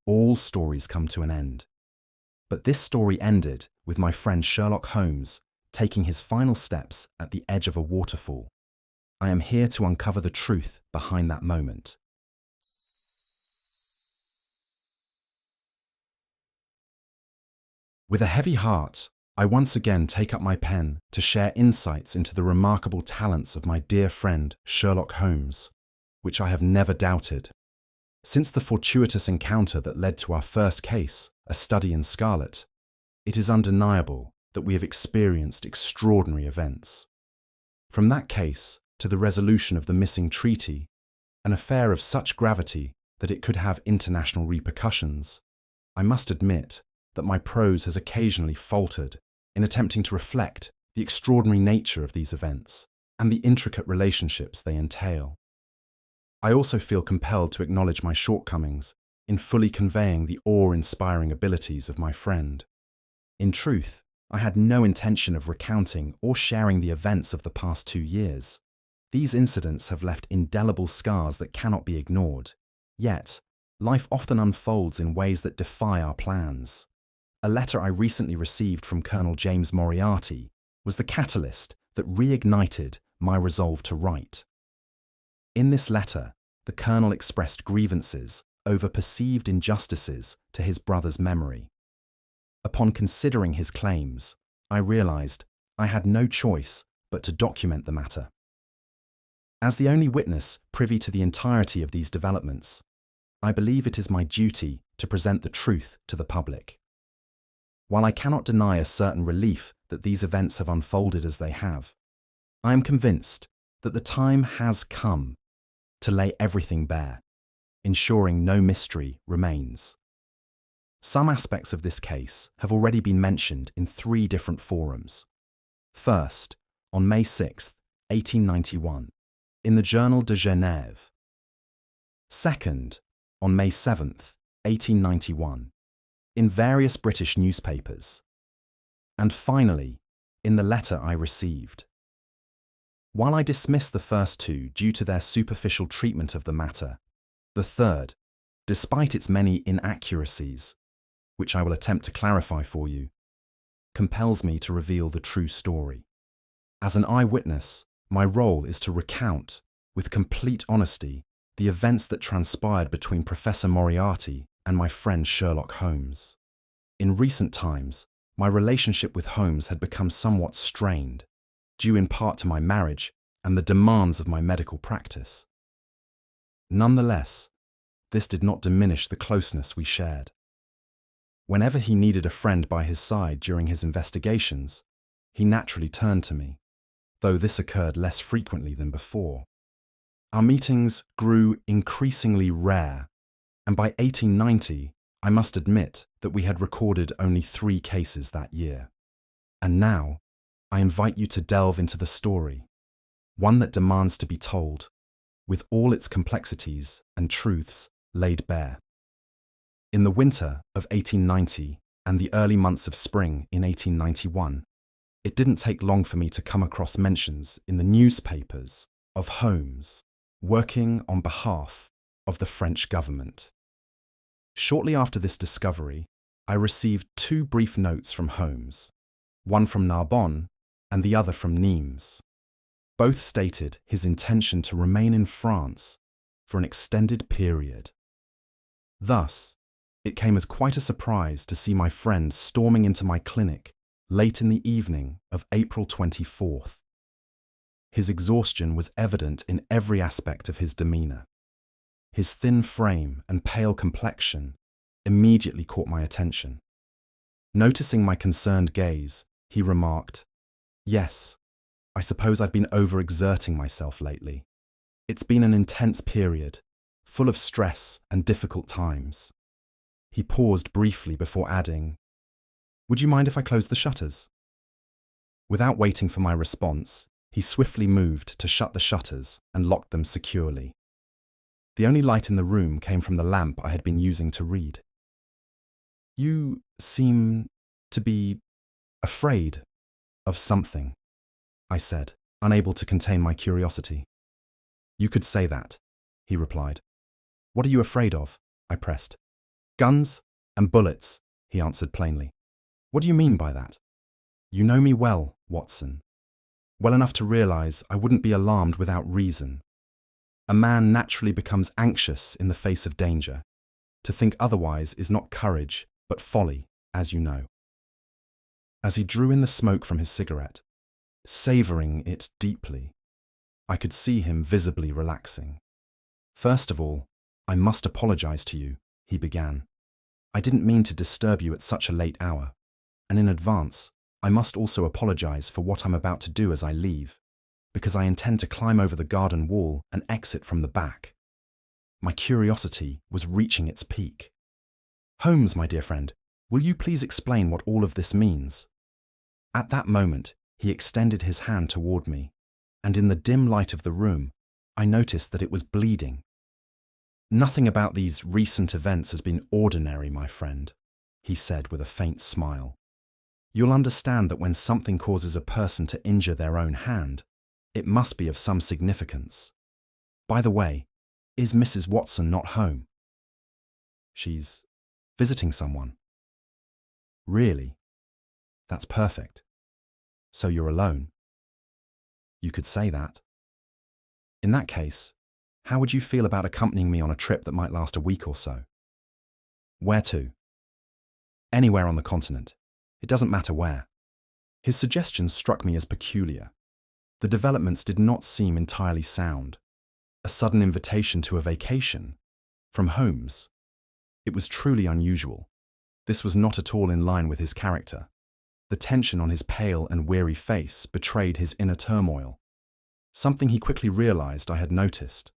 all stories come to an end. But this story ended with my friend Sherlock Holmes taking his final steps at the edge of a waterfall. I am here to uncover the truth behind that moment. With a heavy heart, I once again take up my pen to share insights into the remarkable talents of my dear friend Sherlock Holmes, which I have never doubted. Since the fortuitous encounter that led to our first case, A Study in Scarlet, it is undeniable that we have experienced extraordinary events. From that case to the resolution of the missing treaty, an affair of such gravity that it could have international repercussions, I must admit that my prose has occasionally faltered in attempting to reflect the extraordinary nature of these events and the intricate relationships they entail. I also feel compelled to acknowledge my shortcomings in fully conveying the awe-inspiring abilities of my friend. In truth, I had no intention of recounting or sharing the events of the past 2 years. These incidents have left indelible scars that cannot be ignored. Yet, life often unfolds in ways that defy our plans. A letter I recently received from Colonel James Moriarty was the catalyst that reignited my resolve to write. In this letter, the Colonel expressed grievances over perceived injustices to his brother's memory. Upon considering his claims, I realized I had no choice but to document the matter. As the only witness privy to the entirety of these developments, I believe it is my duty to present the truth to the public. While I cannot deny a certain relief that these events have unfolded as they have, I am convinced that the time has come to lay everything bare, ensuring no mystery remains. Some aspects of this case have already been mentioned in 3 different forums. First, on May 6, 1891, in the Journal de Genève. Second, on May 7, 1891, in various British newspapers. And finally, in the letter I received. While I dismiss the first 2 due to their superficial treatment of the matter, the third, despite its many inaccuracies, which I will attempt to clarify for you, compels me to reveal the true story. As an eyewitness, my role is to recount, with complete honesty, the events that transpired between Professor Moriarty and my friend Sherlock Holmes. In recent times, my relationship with Holmes had become somewhat strained, due in part to my marriage and the demands of my medical practice. Nonetheless, this did not diminish the closeness we shared. Whenever he needed a friend by his side during his investigations, he naturally turned to me, though this occurred less frequently than before. Our meetings grew increasingly rare, and by 1890, I must admit that we had recorded only 3 cases that year. And now, I invite you to delve into the story, one that demands to be told, with all its complexities and truths laid bare. In the winter of 1890 and the early months of spring in 1891, it didn't take long for me to come across mentions in the newspapers of Holmes working on behalf of the French government. Shortly after this discovery, I received 2 brief notes from Holmes, one from Narbonne and the other from Nimes. Both stated his intention to remain in France for an extended period. Thus, it came as quite a surprise to see my friend storming into my clinic late in the evening of April 24th. His exhaustion was evident in every aspect of his demeanour. His thin frame and pale complexion immediately caught my attention. Noticing my concerned gaze, he remarked, "Yes, I suppose I've been overexerting myself lately. It's been an intense period, full of stress and difficult times." He paused briefly before adding, "Would you mind if I closed the shutters?" Without waiting for my response, he swiftly moved to shut the shutters and locked them securely. The only light in the room came from the lamp I had been using to read. "You seem to be afraid of something," I said, unable to contain my curiosity. "You could say that," he replied. "What are you afraid of?" I pressed. Guns and bullets, he answered plainly. What do you mean by that? You know me well, Watson. Well enough to realize I wouldn't be alarmed without reason. A man naturally becomes anxious in the face of danger. To think otherwise is not courage, but folly, as you know. As he drew in the smoke from his cigarette, savoring it deeply, I could see him visibly relaxing. First of all, I must apologize to you, he began. I didn't mean to disturb you at such a late hour, and in advance, I must also apologize for what I'm about to do as I leave, because I intend to climb over the garden wall and exit from the back. My curiosity was reaching its peak. Holmes, my dear friend, will you please explain what all of this means? At that moment, he extended his hand toward me, and in the dim light of the room, I noticed that it was bleeding. Nothing about these recent events has been ordinary, my friend, he said with a faint smile. You'll understand that when something causes a person to injure their own hand, it must be of some significance. By the way, is Mrs. Watson not home? She's visiting someone. Really? That's perfect. So you're alone? You could say that. In that case, how would you feel about accompanying me on a trip that might last a week or so? Where to? Anywhere on the continent. It doesn't matter where. His suggestion struck me as peculiar. The developments did not seem entirely sound. A sudden invitation to a vacation? From Holmes? It was truly unusual. This was not at all in line with his character. The tension on his pale and weary face betrayed his inner turmoil. Something he quickly realized I had noticed.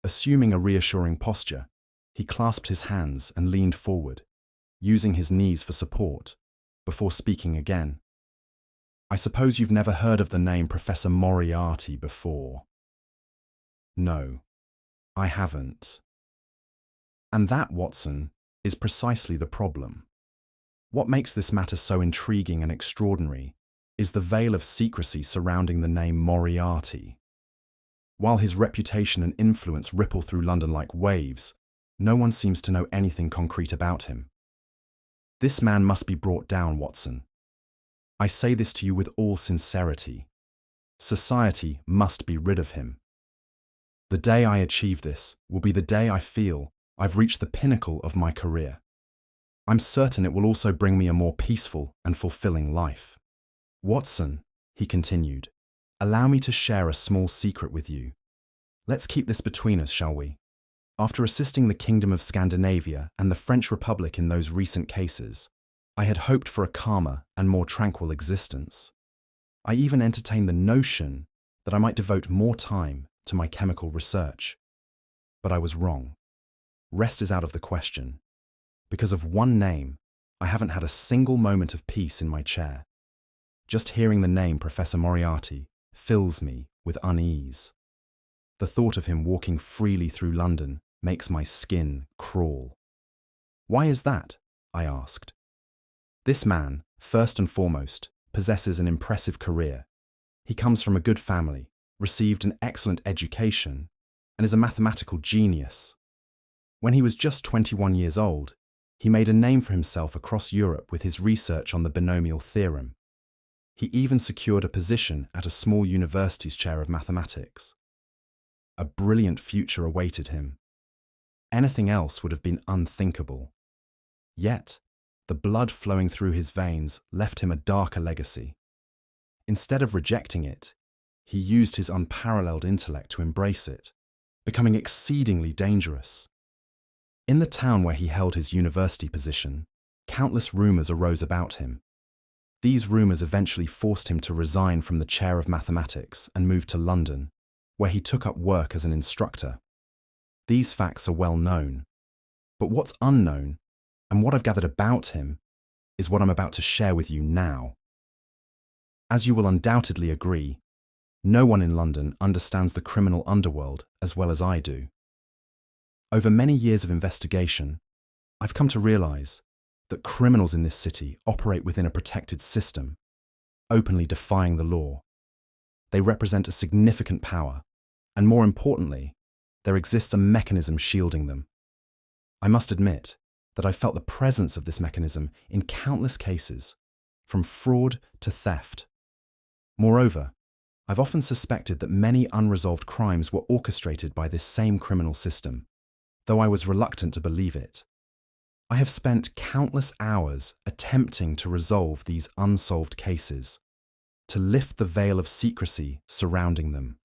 Assuming a reassuring posture, he clasped his hands and leaned forward, using his knees for support, before speaking again. I suppose you've never heard of the name Professor Moriarty before? No, I haven't. And that, Watson, is precisely the problem. What makes this matter so intriguing and extraordinary is the veil of secrecy surrounding the name Moriarty. While his reputation and influence ripple through London like waves, no one seems to know anything concrete about him. This man must be brought down, Watson. I say this to you with all sincerity. Society must be rid of him. The day I achieve this will be the day I feel I've reached the pinnacle of my career. I'm certain it will also bring me a more peaceful and fulfilling life. Watson, he continued, allow me to share a small secret with you. Let's keep this between us, shall we? After assisting the Kingdom of Scandinavia and the French Republic in those recent cases, I had hoped for a calmer and more tranquil existence. I even entertained the notion that I might devote more time to my chemical research. But I was wrong. Rest is out of the question. Because of one name, I haven't had a single moment of peace in my chair. Just hearing the name Professor Moriarty fills me with unease. The thought of him walking freely through London makes my skin crawl. Why is that? I asked. This man, first and foremost, possesses an impressive career. He comes from a good family, received an excellent education, and is a mathematical genius. When he was just 21 years old, he made a name for himself across Europe with his research on the binomial theorem. He even secured a position at a small university's chair of mathematics. A brilliant future awaited him. Anything else would have been unthinkable. Yet, the blood flowing through his veins left him a darker legacy. Instead of rejecting it, he used his unparalleled intellect to embrace it, becoming exceedingly dangerous. In the town where he held his university position, countless rumors arose about him. These rumors eventually forced him to resign from the chair of mathematics and move to London, where he took up work as an instructor. These facts are well known. But what's unknown, and what I've gathered about him, is what I'm about to share with you now. As you will undoubtedly agree, no one in London understands the criminal underworld as well as I do. Over many years of investigation, I've come to realize that criminals in this city operate within a protected system, openly defying the law. They represent a significant power, and more importantly, there exists a mechanism shielding them. I must admit, that I felt the presence of this mechanism in countless cases, from fraud to theft. Moreover, I've often suspected that many unresolved crimes were orchestrated by this same criminal system, though I was reluctant to believe it. I have spent countless hours attempting to resolve these unsolved cases, to lift the veil of secrecy surrounding them.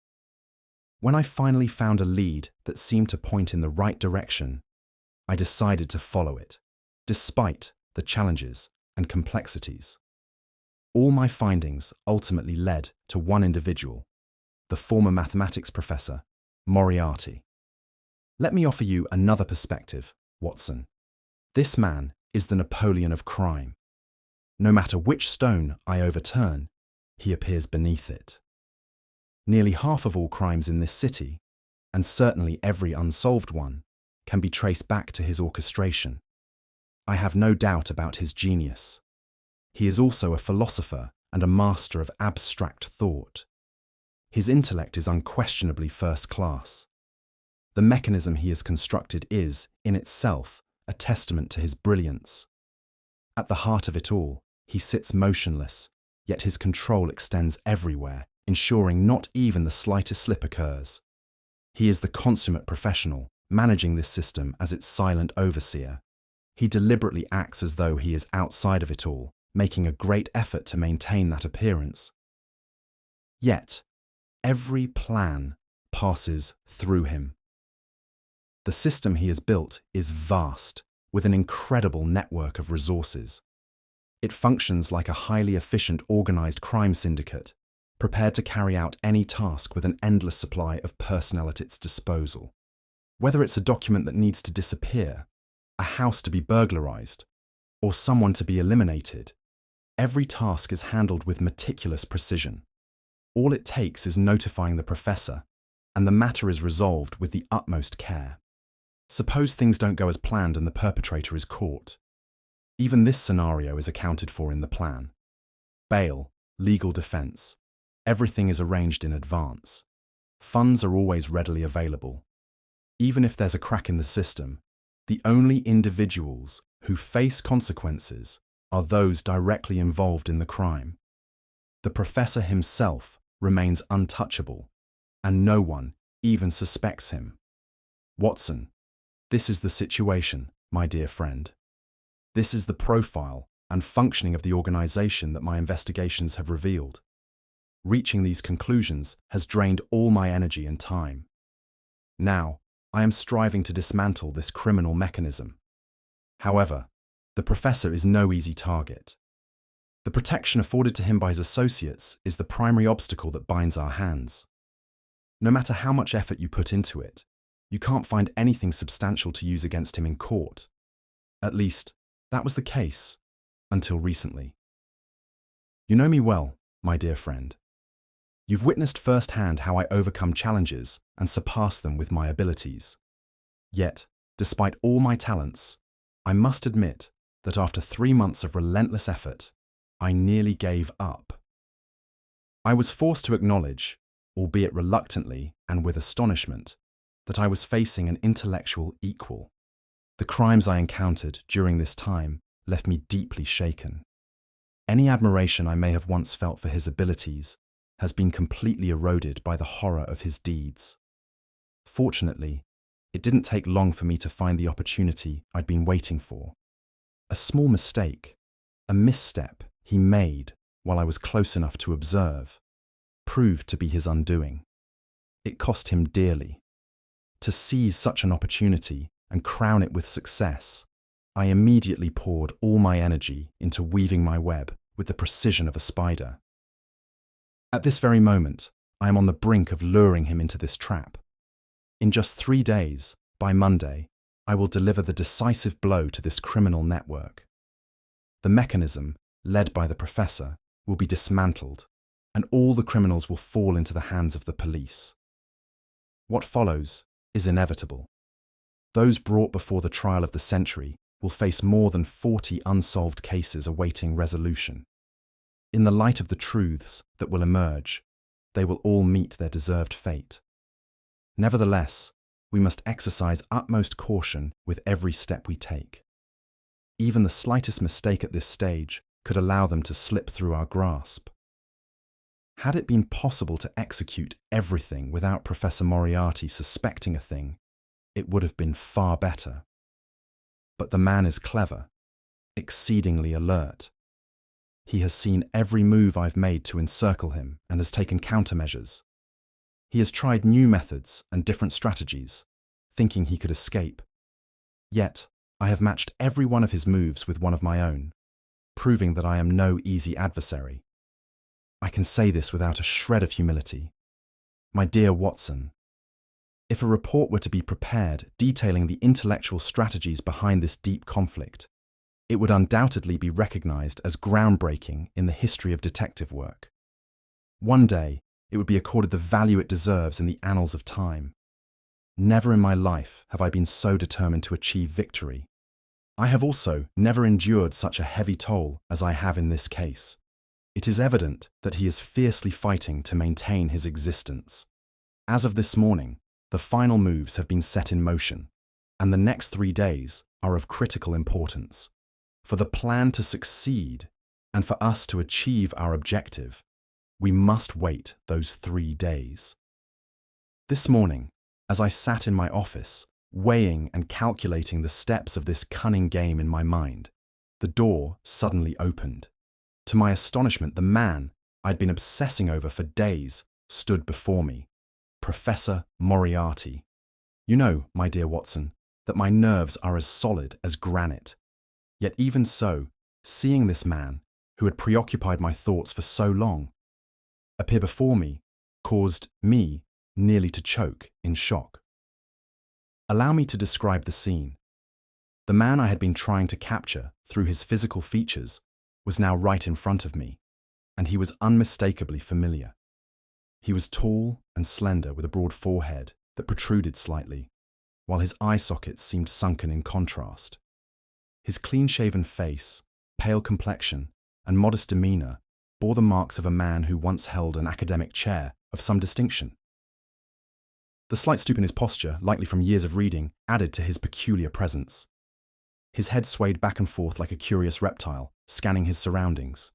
When I finally found a lead that seemed to point in the right direction, I decided to follow it, despite the challenges and complexities. All my findings ultimately led to one individual, the former mathematics professor, Moriarty. Let me offer you another perspective, Watson. This man is the Napoleon of crime. No matter which stone I overturn, he appears beneath it. Nearly half of all crimes in this city, and certainly every unsolved one, can be traced back to his orchestration. I have no doubt about his genius. He is also a philosopher and a master of abstract thought. His intellect is unquestionably first class. The mechanism he has constructed is, in itself, a testament to his brilliance. At the heart of it all, he sits motionless, yet his control extends everywhere, ensuring not even the slightest slip occurs. He is the consummate professional, managing this system as its silent overseer. He deliberately acts as though he is outside of it all, making a great effort to maintain that appearance. Yet, every plan passes through him. The system he has built is vast, with an incredible network of resources. It functions like a highly efficient, organized crime syndicate, prepared to carry out any task with an endless supply of personnel at its disposal. Whether it's a document that needs to disappear, a house to be burglarized, or someone to be eliminated, every task is handled with meticulous precision. All it takes is notifying the professor, and the matter is resolved with the utmost care. Suppose things don't go as planned and the perpetrator is caught. Even this scenario is accounted for in the plan. Bail, legal defense, everything is arranged in advance. Funds are always readily available. Even if there's a crack in the system, the only individuals who face consequences are those directly involved in the crime. The professor himself remains untouchable, and no one even suspects him. Watson, this is the situation, my dear friend. This is the profile and functioning of the organization that my investigations have revealed. Reaching these conclusions has drained all my energy and time. Now, I am striving to dismantle this criminal mechanism. However, the professor is no easy target. The protection afforded to him by his associates is the primary obstacle that binds our hands. No matter how much effort you put into it, you can't find anything substantial to use against him in court. At least, that was the case, until recently. You know me well, my dear friend. You've witnessed firsthand how I overcome challenges and surpass them with my abilities. Yet, despite all my talents, I must admit that after 3 months of relentless effort, I nearly gave up. I was forced to acknowledge, albeit reluctantly and with astonishment, that I was facing an intellectual equal. The crimes I encountered during this time left me deeply shaken. Any admiration I may have once felt for his abilities has been completely eroded by the horror of his deeds. Fortunately, it didn't take long for me to find the opportunity I'd been waiting for. A small mistake, a misstep he made while I was close enough to observe, proved to be his undoing. It cost him dearly. To seize such an opportunity and crown it with success, I immediately poured all my energy into weaving my web with the precision of a spider. At this very moment, I am on the brink of luring him into this trap. In just 3 days, by Monday, I will deliver the decisive blow to this criminal network. The mechanism, led by the professor, will be dismantled, and all the criminals will fall into the hands of the police. What follows is inevitable. Those brought before the trial of the century will face more than 40 unsolved cases awaiting resolution. In the light of the truths that will emerge, they will all meet their deserved fate. Nevertheless, we must exercise utmost caution with every step we take. Even the slightest mistake at this stage could allow them to slip through our grasp. Had it been possible to execute everything without Professor Moriarty suspecting a thing, it would have been far better. But the man is clever, exceedingly alert. He has seen every move I've made to encircle him and has taken countermeasures. He has tried new methods and different strategies, thinking he could escape. Yet, I have matched every one of his moves with one of my own, proving that I am no easy adversary. I can say this without a shred of humility. My dear Watson, if a report were to be prepared detailing the intellectual strategies behind this deep conflict, it would undoubtedly be recognized as groundbreaking in the history of detective work. One day, it would be accorded the value it deserves in the annals of time. Never in my life have I been so determined to achieve victory. I have also never endured such a heavy toll as I have in this case. It is evident that he is fiercely fighting to maintain his existence. As of this morning, the final moves have been set in motion, and the next 3 days are of critical importance. For the plan to succeed, and for us to achieve our objective, we must wait those 3 days. This morning, as I sat in my office, weighing and calculating the steps of this cunning game in my mind, the door suddenly opened. To my astonishment, the man I'd been obsessing over for days stood before me, Professor Moriarty. You know, my dear Watson, that my nerves are as solid as granite. Yet even so, seeing this man, who had preoccupied my thoughts for so long, appear before me, caused me nearly to choke in shock. Allow me to describe the scene. The man I had been trying to capture through his physical features was now right in front of me, and he was unmistakably familiar. He was tall and slender with a broad forehead that protruded slightly, while his eye sockets seemed sunken in contrast. His clean-shaven face, pale complexion, and modest demeanour bore the marks of a man who once held an academic chair of some distinction. The slight stoop in his posture, likely from years of reading, added to his peculiar presence. His head swayed back and forth like a curious reptile, scanning his surroundings.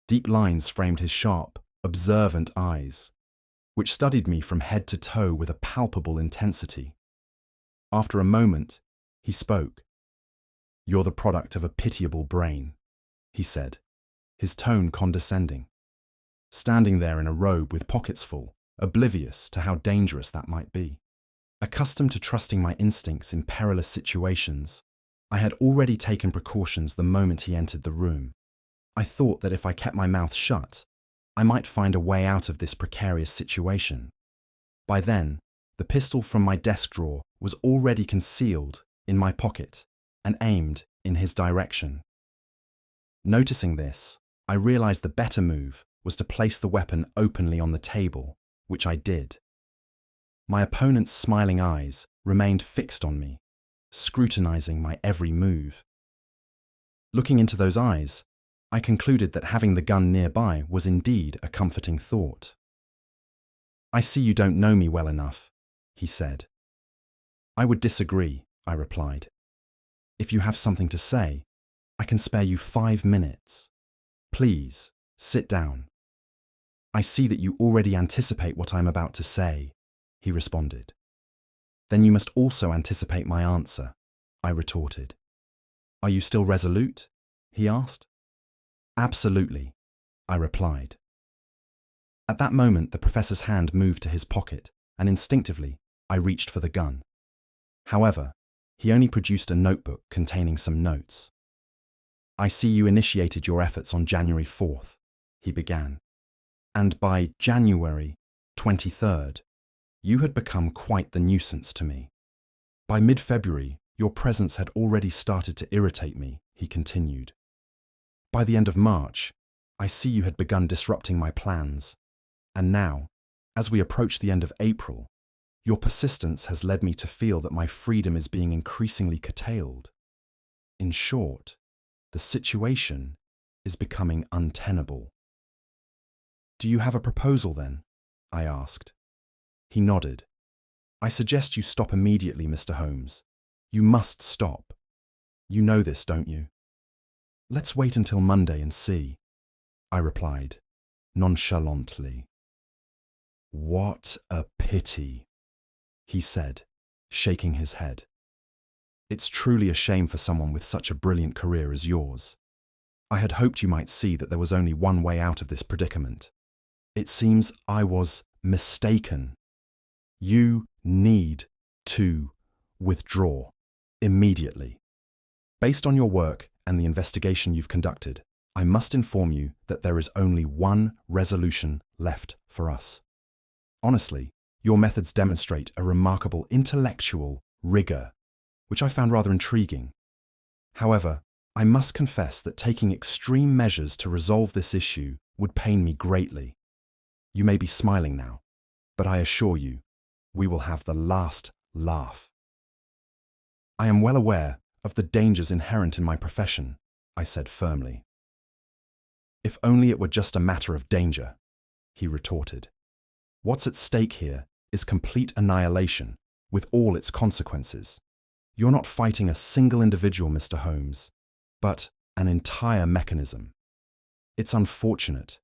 Deep lines framed his sharp, observant eyes, which studied me from head to toe with a palpable intensity. After a moment, he spoke. "You're the product of a pitiable brain," he said, his tone condescending. Standing there in a robe with pockets full, oblivious to how dangerous that might be. Accustomed to trusting my instincts in perilous situations, I had already taken precautions the moment he entered the room. I thought that if I kept my mouth shut, I might find a way out of this precarious situation. By then, the pistol from my desk drawer was already concealed in my pocket and aimed in his direction. Noticing this, I realized the better move was to place the weapon openly on the table, which I did. My opponent's smiling eyes remained fixed on me, scrutinizing my every move. Looking into those eyes, I concluded that having the gun nearby was indeed a comforting thought. "I see you don't know me well enough," he said. "I would disagree," I replied. "If you have something to say, I can spare you 5 minutes. Please, sit down." "I see that you already anticipate what I'm about to say," he responded. "Then you must also anticipate my answer," I retorted. "Are you still resolute?" he asked. "Absolutely," I replied. At that moment, the professor's hand moved to his pocket, and instinctively, I reached for the gun. However, he only produced a notebook containing some notes. "I see you initiated your efforts on January 4th, he began. "And by January 23rd, you had become quite the nuisance to me. By mid-February, your presence had already started to irritate me," he continued. "By the end of March, I see you had begun disrupting my plans. And now, as we approach the end of April, your persistence has led me to feel that my freedom is being increasingly curtailed. In short, the situation is becoming untenable." "Do you have a proposal then?" I asked. He nodded. "I suggest you stop immediately, Mr. Holmes. You must stop. You know this, don't you? Let's wait until Monday and see, I replied, nonchalantly. What a pity, he said, shaking his head. It's truly a shame for someone with such a brilliant career as yours. I had hoped you might see that there was only one way out of this predicament. It seems I was mistaken. You need to withdraw immediately. Based on your work and the investigation you've conducted, I must inform you that there is only one resolution left for us. Honestly, your methods demonstrate a remarkable intellectual rigor, which I found rather intriguing. However, I must confess that taking extreme measures to resolve this issue would pain me greatly. You may be smiling now, but I assure you, we will have the last laugh. I am well aware of the dangers inherent in my profession, I said firmly. If only it were just a matter of danger, he retorted. What's at stake here is complete annihilation, with all its consequences. You're not fighting a single individual, Mr. Holmes, but an entire mechanism. It's unfortunate,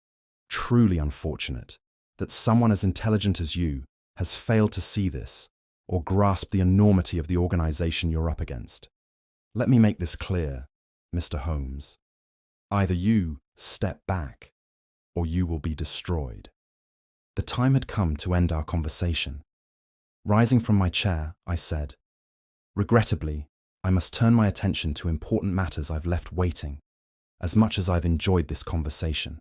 truly unfortunate, that someone as intelligent as you has failed to see this or grasp the enormity of the organization you're up against. Let me make this clear, Mr. Holmes. Either you step back, or you will be destroyed. The time had come to end our conversation. Rising from my chair, I said, regrettably, I must turn my attention to important matters I've left waiting, as much as I've enjoyed this conversation.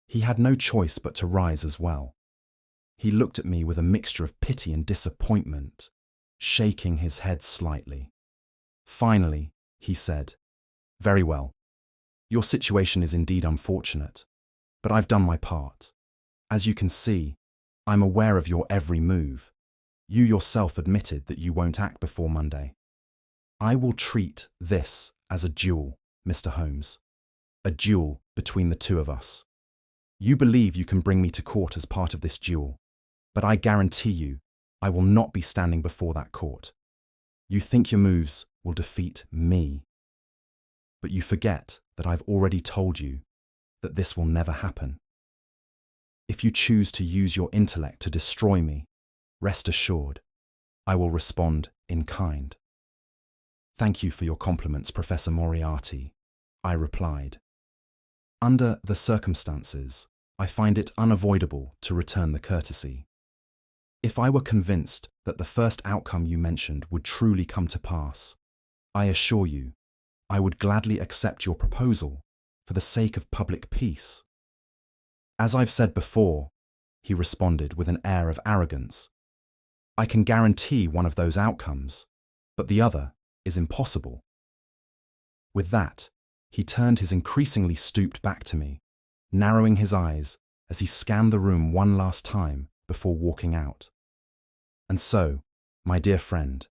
He had no choice but to rise as well. He looked at me with a mixture of pity and disappointment, shaking his head slightly. Finally, he said, Very well. Your situation is indeed unfortunate, but I've done my part. As you can see, I'm aware of your every move. You yourself admitted that you won't act before Monday. I will treat this as a duel, Mr. Holmes. A duel between the two of us. You believe you can bring me to court as part of this duel, but I guarantee you, I will not be standing before that court. You think your moves will defeat me. But you forget that I've already told you that this will never happen. If you choose to use your intellect to destroy me, rest assured, I will respond in kind. Thank you for your compliments, Professor Moriarty, I replied. Under the circumstances, I find it unavoidable to return the courtesy. If I were convinced that the first outcome you mentioned would truly come to pass, I assure you, I would gladly accept your proposal for the sake of public peace. As I've said before, he responded with an air of arrogance, I can guarantee one of those outcomes, but the other is impossible. With that, he turned his increasingly stooped back to me, narrowing his eyes as he scanned the room one last time before walking out. And so, my dear friend,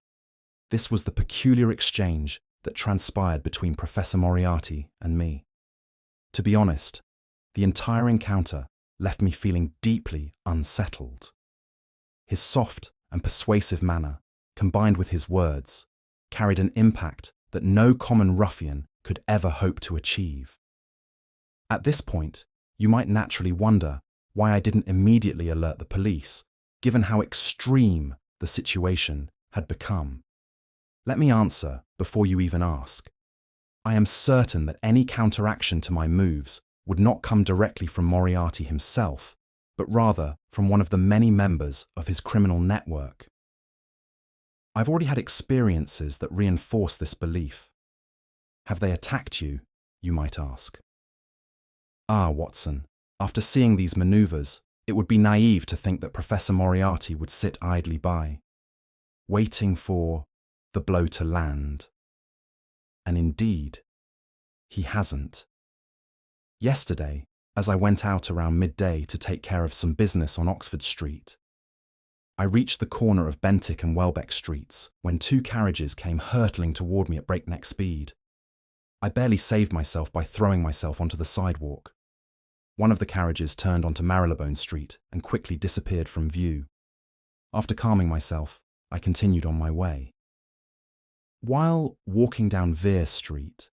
this was the peculiar exchange that transpired between Professor Moriarty and me. To be honest, the entire encounter left me feeling deeply unsettled. His soft and persuasive manner, combined with his words, carried an impact that no common ruffian could ever hope to achieve. At this point, you might naturally wonder why I didn't immediately alert the police, given how extreme the situation had become. Let me answer before you even ask. I am certain that any counteraction to my moves would not come directly from Moriarty himself, but rather from one of the many members of his criminal network. I've already had experiences that reinforce this belief. Have they attacked you, you might ask? Ah, Watson, after seeing these maneuvers, it would be naive to think that Professor Moriarty would sit idly by, waiting for the blow to land. And indeed, he hasn't. Yesterday, as I went out around midday to take care of some business on Oxford Street, I reached the corner of Bentinck and Welbeck Streets when two carriages came hurtling toward me at breakneck speed. I barely saved myself by throwing myself onto the sidewalk. One of the carriages turned onto Marylebone Street and quickly disappeared from view. After calming myself, I continued on my way. While walking down Vere Street,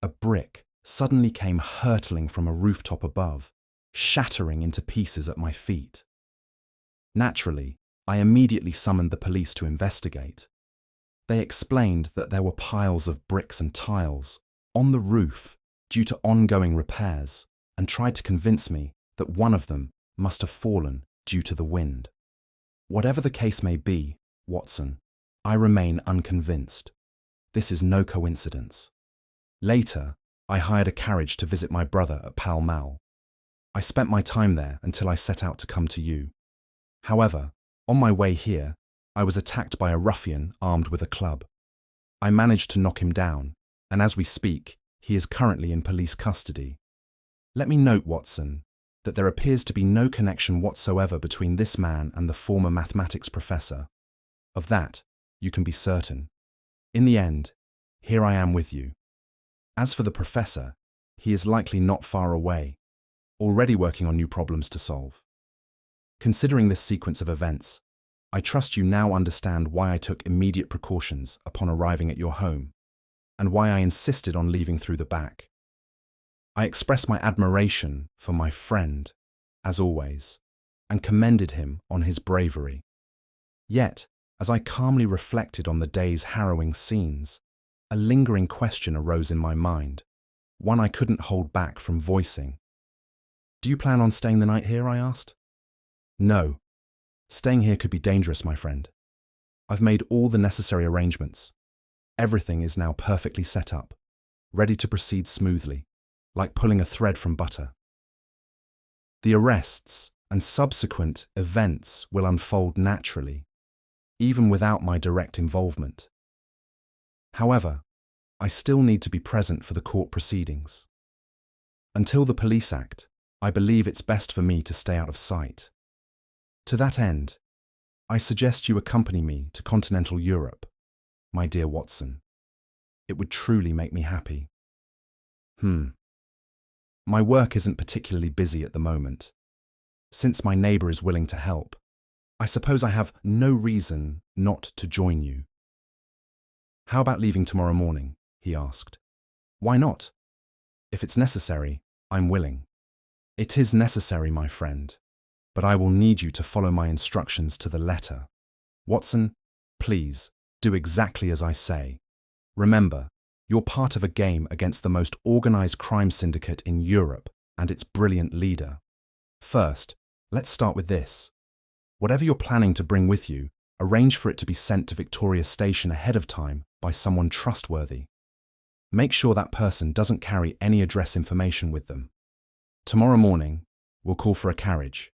a brick suddenly came hurtling from a rooftop above, shattering into pieces at my feet. Naturally, I immediately summoned the police to investigate. They explained that there were piles of bricks and tiles on the roof due to ongoing repairs, and tried to convince me that one of them must have fallen due to the wind. Whatever the case may be, Watson, I remain unconvinced. This is no coincidence. Later, I hired a carriage to visit my brother at Pall Mall. I spent my time there until I set out to come to you. However, on my way here, I was attacked by a ruffian armed with a club. I managed to knock him down, and as we speak, he is currently in police custody. Let me note, Watson, that there appears to be no connection whatsoever between this man and the former mathematics professor. Of that, you can be certain. In the end, here I am with you. As for the professor, he is likely not far away, already working on new problems to solve. Considering this sequence of events, I trust you now understand why I took immediate precautions upon arriving at your home, and why I insisted on leaving through the back. I expressed my admiration for my friend, as always, and commended him on his bravery. Yet, as I calmly reflected on the day's harrowing scenes, a lingering question arose in my mind, one I couldn't hold back from voicing. "Do you plan on staying the night here?" I asked. "No. Staying here could be dangerous, my friend. I've made all the necessary arrangements. Everything is now perfectly set up, ready to proceed smoothly, like pulling a thread from butter. The arrests and subsequent events will unfold naturally, even without my direct involvement. However, I still need to be present for the court proceedings. Until the police act, I believe it's best for me to stay out of sight. To that end, I suggest you accompany me to continental Europe, my dear Watson. It would truly make me happy." My work isn't particularly busy at the moment. Since my neighbour is willing to help, I suppose I have no reason not to join you. "How about leaving tomorrow morning?" he asked. "Why not? If it's necessary, I'm willing." "It is necessary, my friend, but I will need you to follow my instructions to the letter. Watson, please, do exactly as I say. Remember, you're part of a game against the most organized crime syndicate in Europe and its brilliant leader. First, let's start with this. Whatever you're planning to bring with you, arrange for it to be sent to Victoria Station ahead of time by someone trustworthy. Make sure that person doesn't carry any address information with them. Tomorrow morning, we'll call for a carriage.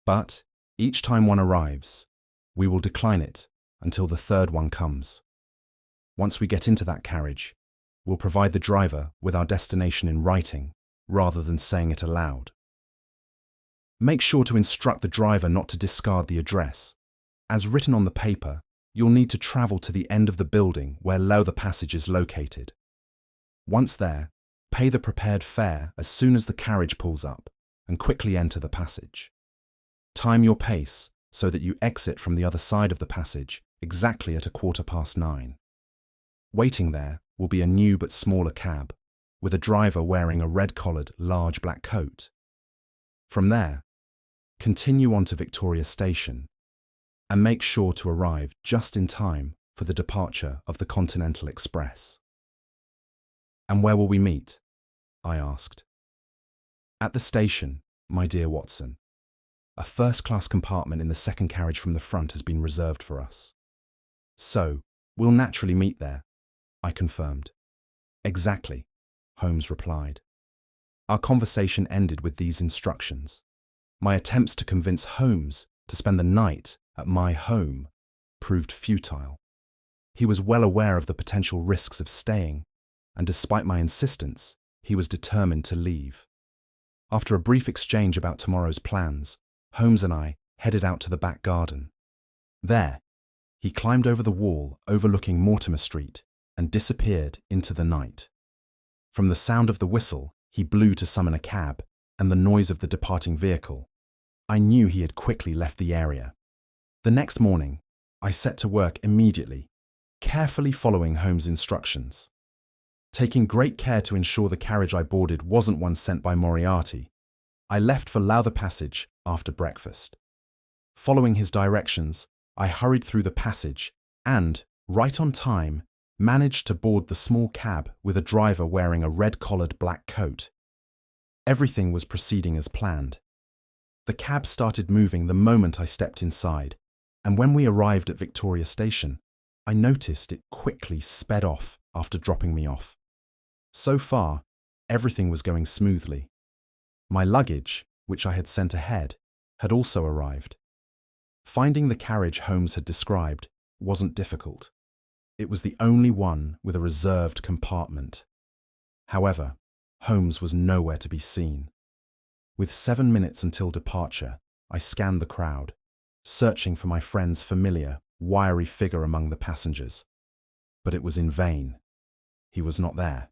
But each time one arrives, we will decline it until the third one comes. Once we get into that carriage, we'll provide the driver with our destination in writing, rather than saying it aloud. Make sure to instruct the driver not to discard the address. As written on the paper, you'll need to travel to the end of the building where Lowther Passage is located. Once there, pay the prepared fare as soon as the carriage pulls up, and quickly enter the passage. Time your pace so that you exit from the other side of the passage exactly at 9:15. Waiting there will be a new but smaller cab, with a driver wearing a red-collared, large black coat. From there, continue on to Victoria Station, and make sure to arrive just in time for the departure of the Continental Express. "And where will we meet?" I asked. "At the station, my dear Watson. A first-class compartment in the second carriage from the front has been reserved for us." "So, we'll naturally meet there," I confirmed. "Exactly," Holmes replied. Our conversation ended with these instructions. My attempts to convince Holmes to spend the night at my home proved futile. He was well aware of the potential risks of staying, and despite my insistence, he was determined to leave. After a brief exchange about tomorrow's plans, Holmes and I headed out to the back garden. There, he climbed over the wall overlooking Mortimer Street and disappeared into the night. From the sound of the whistle, he blew to summon a cab, and the noise of the departing vehicle, I knew he had quickly left the area. The next morning, I set to work immediately, carefully following Holmes' instructions. Taking great care to ensure the carriage I boarded wasn't one sent by Moriarty, I left for Lowther Passage after breakfast. Following his directions, I hurried through the passage and, right on time, managed to board the small cab with a driver wearing a red-collared black coat. Everything was proceeding as planned. The cab started moving the moment I stepped inside, and when we arrived at Victoria Station, I noticed it quickly sped off after dropping me off. So far, everything was going smoothly. My luggage, which I had sent ahead, had also arrived. Finding the carriage Holmes had described wasn't difficult. It was the only one with a reserved compartment. However, Holmes was nowhere to be seen. With 7 minutes until departure, I scanned the crowd, searching for my friend's familiar, wiry figure among the passengers. But it was in vain. He was not there.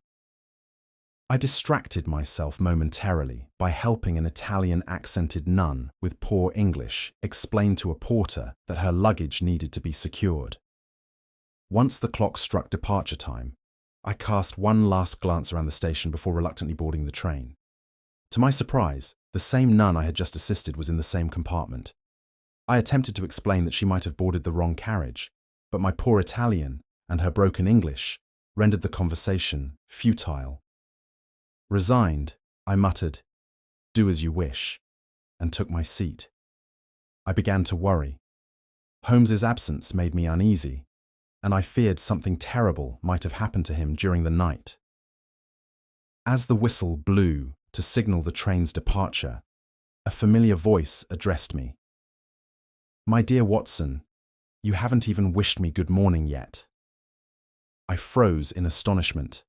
I distracted myself momentarily by helping an Italian-accented nun with poor English explain to a porter that her luggage needed to be secured. Once the clock struck departure time, I cast one last glance around the station before reluctantly boarding the train. To my surprise, the same nun I had just assisted was in the same compartment. I attempted to explain that she might have boarded the wrong carriage, but my poor Italian and her broken English rendered the conversation futile. Resigned, I muttered, "Do as you wish," and took my seat. I began to worry. Holmes's absence made me uneasy, and I feared something terrible might have happened to him during the night. As the whistle blew to signal the train's departure, a familiar voice addressed me. "My dear Watson, you haven't even wished me good morning yet." I froze in astonishment.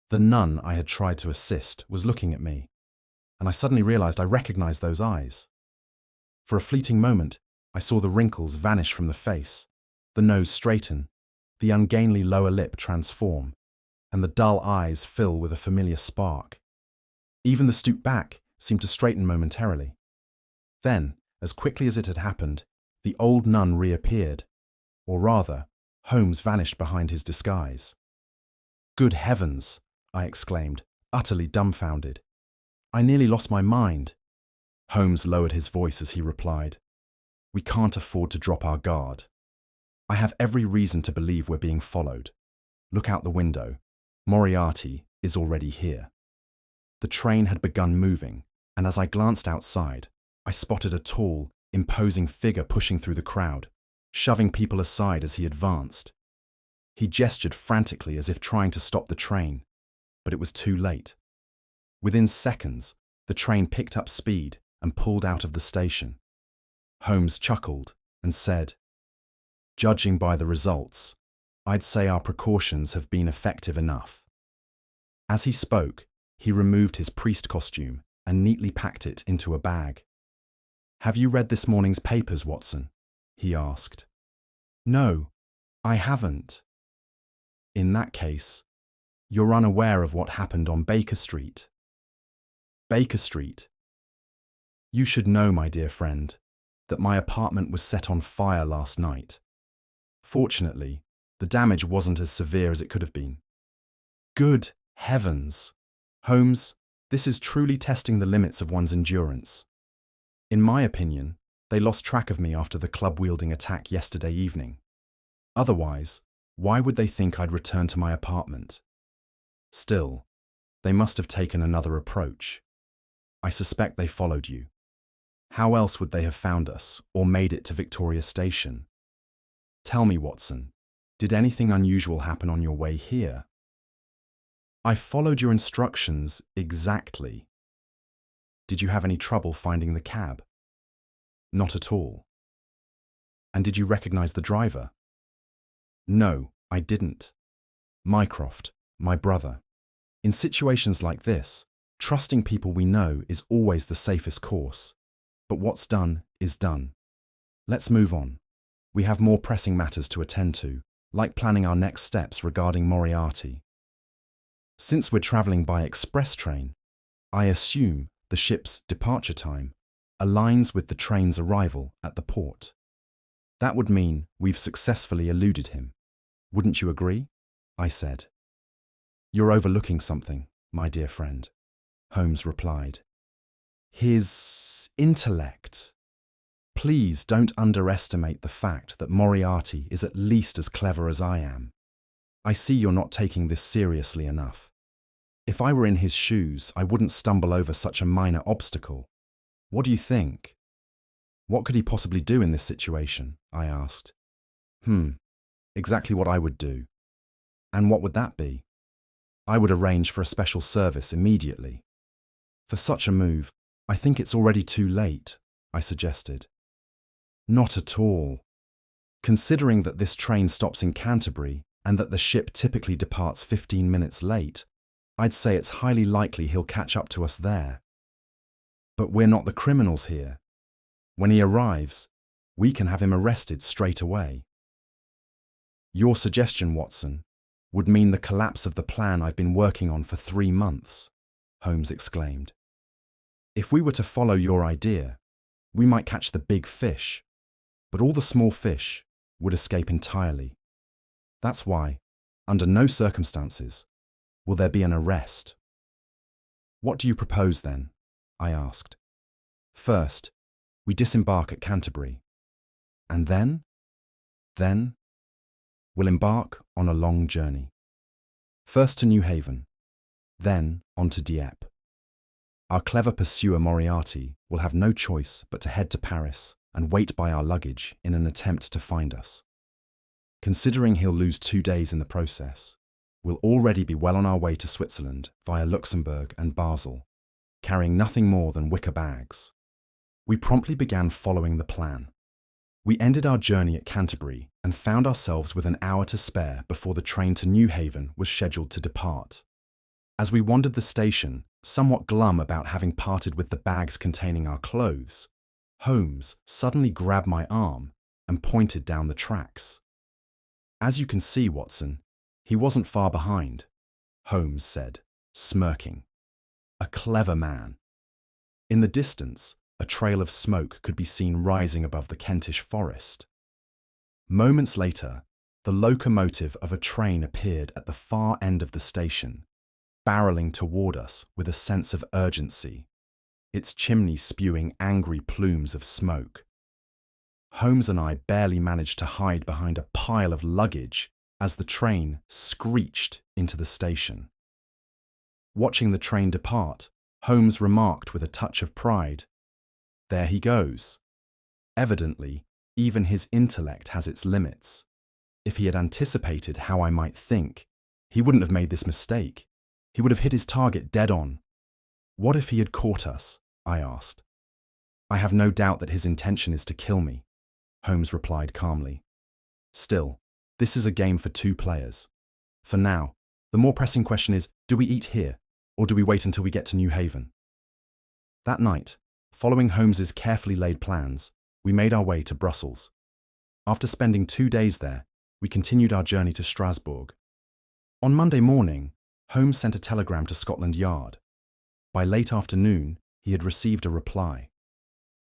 The nun I had tried to assist was looking at me, and I suddenly realized I recognized those eyes. For a fleeting moment, I saw the wrinkles vanish from the face, the nose straighten, the ungainly lower lip transform, and the dull eyes fill with a familiar spark. Even the stooped back seemed to straighten momentarily. Then, as quickly as it had happened, the old nun reappeared, or rather, Holmes vanished behind his disguise. "Good heavens!" I exclaimed, utterly dumbfounded. "I nearly lost my mind." Holmes lowered his voice as he replied, "We can't afford to drop our guard. I have every reason to believe we're being followed. Look out the window. Moriarty is already here." The train had begun moving, and as I glanced outside, I spotted a tall, imposing figure pushing through the crowd, shoving people aside as he advanced. He gestured frantically as if trying to stop the train, but it was too late. Within seconds, the train picked up speed and pulled out of the station. Holmes chuckled and said, "Judging by the results, I'd say our precautions have been effective enough." As he spoke, he removed his priest costume and neatly packed it into a bag. "Have you read this morning's papers, Watson?" he asked. "No, I haven't." "In that case, you're unaware of what happened on Baker Street." "Baker Street?" "You should know, my dear friend, that my apartment was set on fire last night. Fortunately, the damage wasn't as severe as it could have been." "Good heavens! Holmes, this is truly testing the limits of one's endurance. In my opinion, they lost track of me after the club-wielding attack yesterday evening. Otherwise, why would they think I'd return to my apartment? Still, they must have taken another approach. I suspect they followed you. How else would they have found us or made it to Victoria Station? Tell me, Watson, did anything unusual happen on your way here?" "I followed your instructions exactly." "Did you have any trouble finding the cab?" "Not at all." "And did you recognize the driver?" "No, I didn't. Mycroft, my brother. In situations like this, trusting people we know is always the safest course. But what's done is done. Let's move on. We have more pressing matters to attend to, like planning our next steps regarding Moriarty. Since we're traveling by express train, I assume the ship's departure time aligns with the train's arrival at the port. That would mean we've successfully eluded him. Wouldn't you agree? I said. You're overlooking something, my dear friend, Holmes replied. His intellect. Please don't underestimate the fact that Moriarty is at least as clever as I am. I see you're not taking this seriously enough. If I were in his shoes, I wouldn't stumble over such a minor obstacle. What do you think? What could he possibly do in this situation? I asked. Exactly what I would do. And what would that be? I would arrange for a special service immediately. For such a move, I think it's already too late, I suggested. Not at all. Considering that this train stops in Canterbury and that the ship typically departs 15 minutes late, I'd say it's highly likely he'll catch up to us there. But we're not the criminals here. When he arrives, we can have him arrested straight away. Your suggestion, Watson, would mean the collapse of the plan I've been working on for 3 months, Holmes exclaimed. If we were to follow your idea, we might catch the big fish, but all the small fish would escape entirely. That's why, under no circumstances, will there be an arrest. What do you propose then? I asked. First, we disembark at Canterbury. And then? Then, we'll embark on a long journey. First to New Haven, then on to Dieppe. Our clever pursuer Moriarty will have no choice but to head to Paris and wait by our luggage in an attempt to find us. Considering he'll lose 2 days in the process, we'll already be well on our way to Switzerland via Luxembourg and Basel, carrying nothing more than wicker bags. We promptly began following the plan. We ended our journey at Canterbury and found ourselves with an hour to spare before the train to New Haven was scheduled to depart. As we wandered the station, somewhat glum about having parted with the bags containing our clothes, Holmes suddenly grabbed my arm and pointed down the tracks. As you can see, Watson, he wasn't far behind, Holmes said, smirking. A clever man. In the distance, a trail of smoke could be seen rising above the Kentish forest. Moments later, the locomotive of a train appeared at the far end of the station, barreling toward us with a sense of urgency, its chimney spewing angry plumes of smoke. Holmes and I barely managed to hide behind a pile of luggage as the train screeched into the station. Watching the train depart, Holmes remarked with a touch of pride, "There he goes." Evidently, even his intellect has its limits. If he had anticipated how I might think, he wouldn't have made this mistake. He would have hit his target dead on. What if he had caught us? I asked. I have no doubt that his intention is to kill me, Holmes replied calmly. Still, this is a game for 2 players. For now, the more pressing question is, do we eat here, or do we wait until we get to New Haven? That night, following Holmes's carefully laid plans, we made our way to Brussels. After spending 2 days there, we continued our journey to Strasbourg. On Monday morning, Holmes sent a telegram to Scotland Yard. By late afternoon, he had received a reply.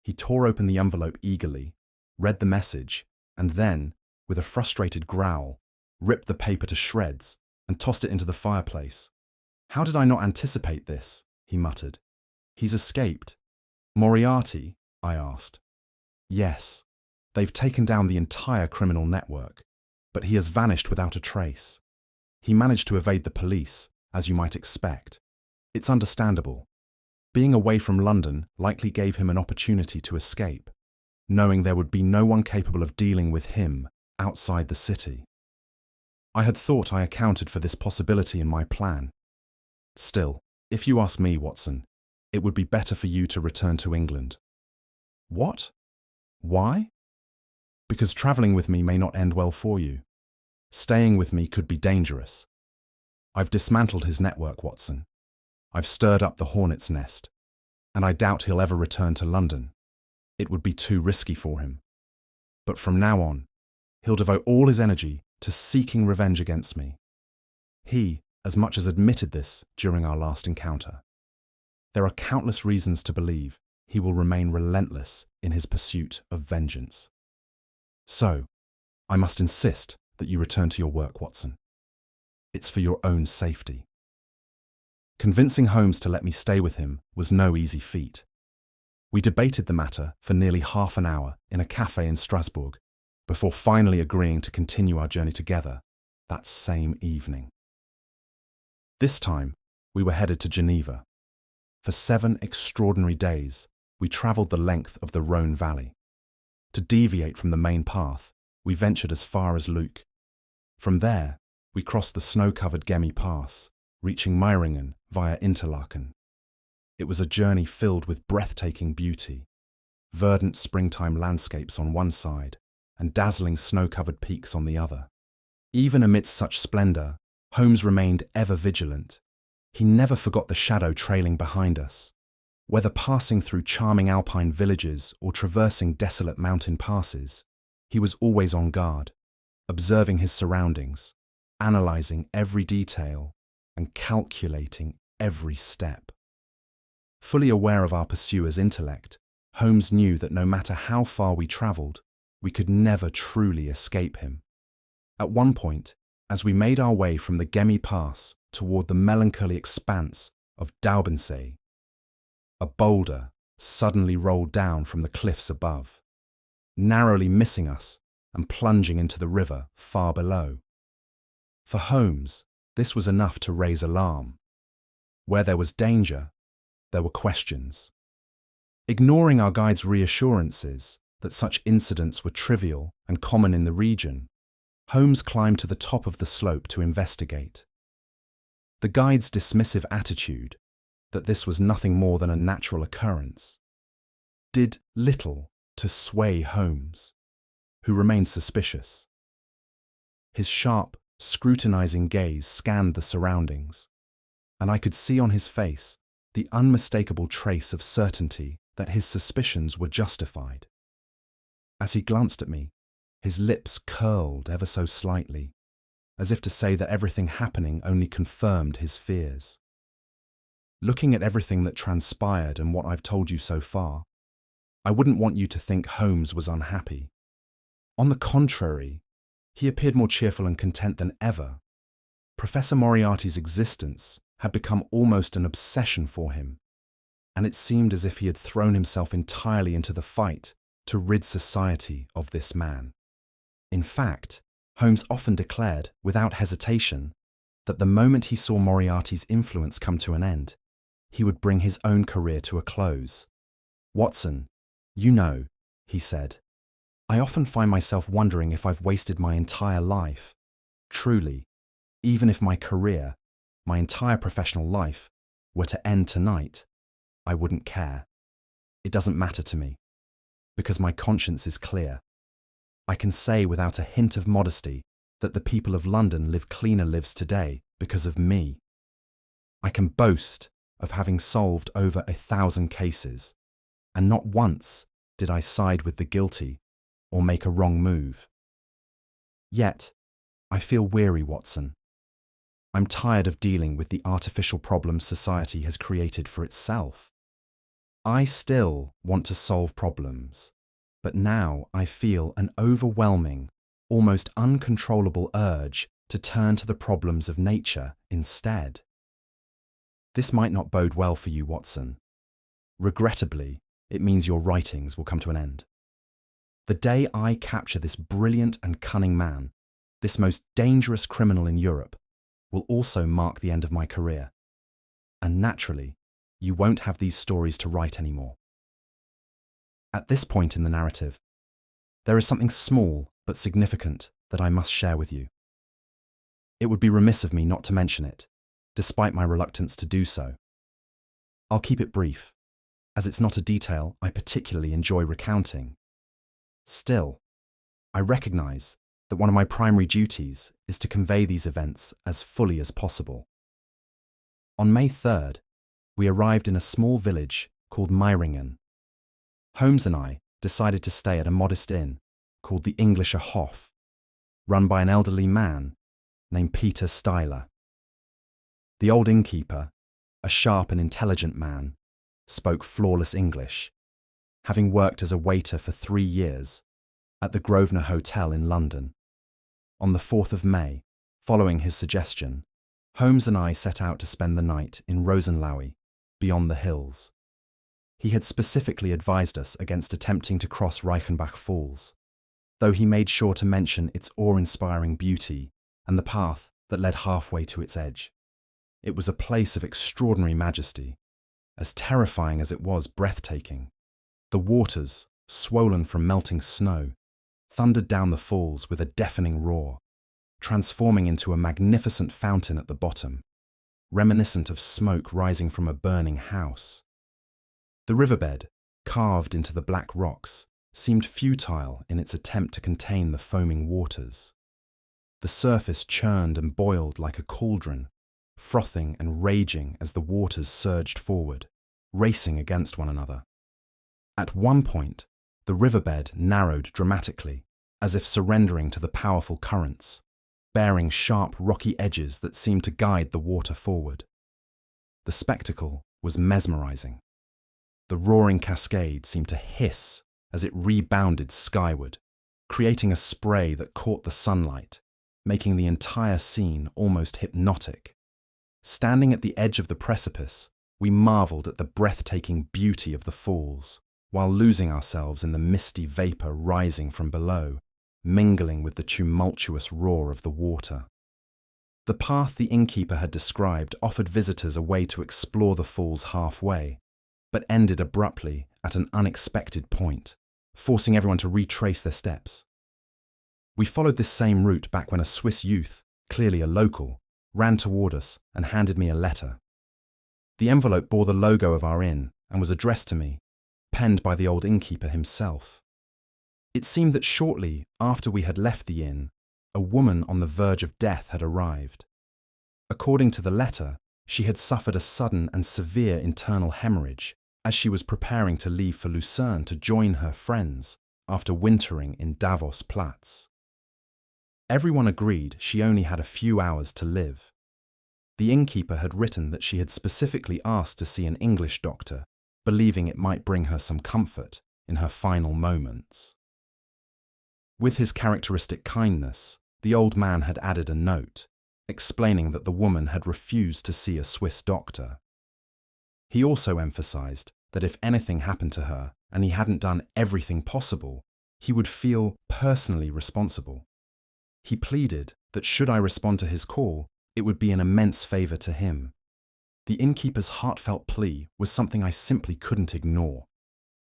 He tore open the envelope eagerly, read the message, and then, with a frustrated growl, ripped the paper to shreds and tossed it into the fireplace. How did I not anticipate this? He muttered. He's escaped. Moriarty? I asked. Yes. They've taken down the entire criminal network, but he has vanished without a trace. He managed to evade the police, as you might expect. It's understandable. Being away from London likely gave him an opportunity to escape, knowing there would be no one capable of dealing with him outside the city. I had thought I accounted for this possibility in my plan. Still, if you ask me, Watson, it would be better for you to return to England. What? Why? Because travelling with me may not end well for you. Staying with me could be dangerous. I've dismantled his network, Watson. I've stirred up the hornet's nest, and I doubt he'll ever return to London. It would be too risky for him. But from now on, he'll devote all his energy to seeking revenge against me. He as much as admitted this during our last encounter. There are countless reasons to believe he will remain relentless in his pursuit of vengeance. So, I must insist that you return to your work, Watson. It's for your own safety. Convincing Holmes to let me stay with him was no easy feat. We debated the matter for nearly half an hour in a cafe in Strasbourg before finally agreeing to continue our journey together that same evening. This time, we were headed to Geneva. For 7 extraordinary days, we travelled the length of the Rhône Valley. To deviate from the main path, we ventured as far as Luc. From there, we crossed the snow-covered Gemmi Pass, reaching Meiringen via Interlaken. It was a journey filled with breathtaking beauty, verdant springtime landscapes on one side and dazzling snow-covered peaks on the other. Even amidst such splendour, Holmes remained ever vigilant. He never forgot the shadow trailing behind us. Whether passing through charming alpine villages or traversing desolate mountain passes, he was always on guard, observing his surroundings, analysing every detail, and calculating every step. Fully aware of our pursuer's intellect, Holmes knew that no matter how far we travelled, we could never truly escape him. At one point, as we made our way from the Gemmi Pass toward the melancholy expanse of Daubensee, a boulder suddenly rolled down from the cliffs above, narrowly missing us and plunging into the river far below. For Holmes, this was enough to raise alarm. Where there was danger, there were questions. Ignoring our guide's reassurances that such incidents were trivial and common in the region, Holmes climbed to the top of the slope to investigate. The guide's dismissive attitude, that this was nothing more than a natural occurrence, did little to sway Holmes, who remained suspicious. His sharp, scrutinizing gaze scanned the surroundings, and I could see on his face the unmistakable trace of certainty that his suspicions were justified. As he glanced at me, his lips curled ever so slightly, as if to say that everything happening only confirmed his fears. Looking at everything that transpired and what I've told you so far, I wouldn't want you to think Holmes was unhappy. On the contrary, he appeared more cheerful and content than ever. Professor Moriarty's existence had become almost an obsession for him, and it seemed as if he had thrown himself entirely into the fight to rid society of this man. In fact, Holmes often declared, without hesitation, that the moment he saw Moriarty's influence come to an end, he would bring his own career to a close. "Watson, you know," he said, "I often find myself wondering if I've wasted my entire life. Truly, even if my career, my entire professional life, were to end tonight, I wouldn't care. It doesn't matter to me, because my conscience is clear. I can say without a hint of modesty that the people of London live cleaner lives today because of me. I can boast of having solved over 1,000 cases, and not once did I side with the guilty or make a wrong move. Yet, I feel weary, Watson. I'm tired of dealing with the artificial problems society has created for itself. I still want to solve problems, but now I feel an overwhelming, almost uncontrollable urge to turn to the problems of nature instead. This might not bode well for you, Watson. Regrettably, it means your writings will come to an end. The day I capture this brilliant and cunning man, this most dangerous criminal in Europe, will also mark the end of my career. And naturally, you won't have these stories to write anymore. At this point in the narrative, there is something small but significant that I must share with you. It would be remiss of me not to mention it, despite my reluctance to do so. I'll keep it brief, as it's not a detail I particularly enjoy recounting. Still, I recognise that one of my primary duties is to convey these events as fully as possible. On May 3rd, we arrived in a small village called Meiringen. Holmes and I decided to stay at a modest inn called the Englischer Hof, run by an elderly man named Peter Steiler. The old innkeeper, a sharp and intelligent man, spoke flawless English, having worked as a waiter for 3 years at the Grosvenor Hotel in London. On the 4th of May, following his suggestion, Holmes and I set out to spend the night in Rosenlaui, beyond the hills. He had specifically advised us against attempting to cross Reichenbach Falls, though he made sure to mention its awe-inspiring beauty and the path that led halfway to its edge. It was a place of extraordinary majesty, as terrifying as it was breathtaking. The waters, swollen from melting snow, thundered down the falls with a deafening roar, transforming into a magnificent fountain at the bottom, reminiscent of smoke rising from a burning house. The riverbed, carved into the black rocks, seemed futile in its attempt to contain the foaming waters. The surface churned and boiled like a cauldron, frothing and raging as the waters surged forward, racing against one another. At one point, the riverbed narrowed dramatically, as if surrendering to the powerful currents, bearing sharp rocky edges that seemed to guide the water forward. The spectacle was mesmerizing. The roaring cascade seemed to hiss as it rebounded skyward, creating a spray that caught the sunlight, making the entire scene almost hypnotic. Standing at the edge of the precipice, we marveled at the breathtaking beauty of the falls, while losing ourselves in the misty vapor rising from below, mingling with the tumultuous roar of the water. The path the innkeeper had described offered visitors a way to explore the falls halfway, but ended abruptly at an unexpected point, forcing everyone to retrace their steps. We followed this same route back when a Swiss youth, clearly a local, ran toward us and handed me a letter. The envelope bore the logo of our inn and was addressed to me, penned by the old innkeeper himself. It seemed that shortly after we had left the inn, a woman on the verge of death had arrived. According to the letter, she had suffered a sudden and severe internal hemorrhage as she was preparing to leave for Lucerne to join her friends after wintering in Davos Platz. Everyone agreed she only had a few hours to live. The innkeeper had written that she had specifically asked to see an English doctor, believing it might bring her some comfort in her final moments. With his characteristic kindness, the old man had added a note, explaining that the woman had refused to see a Swiss doctor. He also emphasized that if anything happened to her and he hadn't done everything possible, he would feel personally responsible. He pleaded that should I respond to his call, it would be an immense favor to him. The innkeeper's heartfelt plea was something I simply couldn't ignore.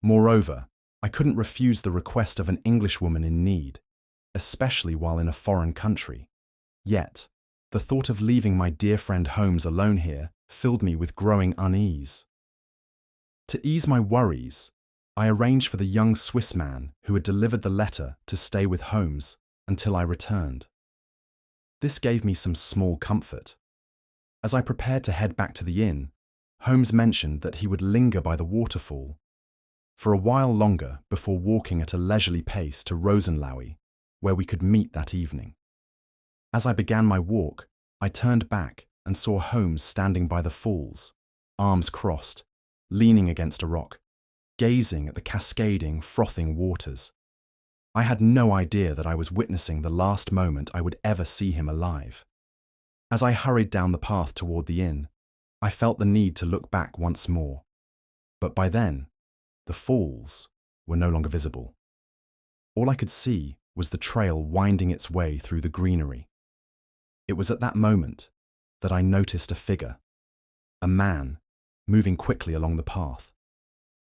Moreover, I couldn't refuse the request of an Englishwoman in need, especially while in a foreign country. Yet, the thought of leaving my dear friend Holmes alone here filled me with growing unease. To ease my worries, I arranged for the young Swiss man who had delivered the letter to stay with Holmes until I returned. This gave me some small comfort. As I prepared to head back to the inn, Holmes mentioned that he would linger by the waterfall for a while longer before walking at a leisurely pace to Rosenlaui, where we could meet that evening. As I began my walk, I turned back and saw Holmes standing by the falls, arms crossed, leaning against a rock, gazing at the cascading, frothing waters. I had no idea that I was witnessing the last moment I would ever see him alive. As I hurried down the path toward the inn, I felt the need to look back once more. But by then, the falls were no longer visible. All I could see was the trail winding its way through the greenery. It was at that moment that I noticed a figure, a man, moving quickly along the path.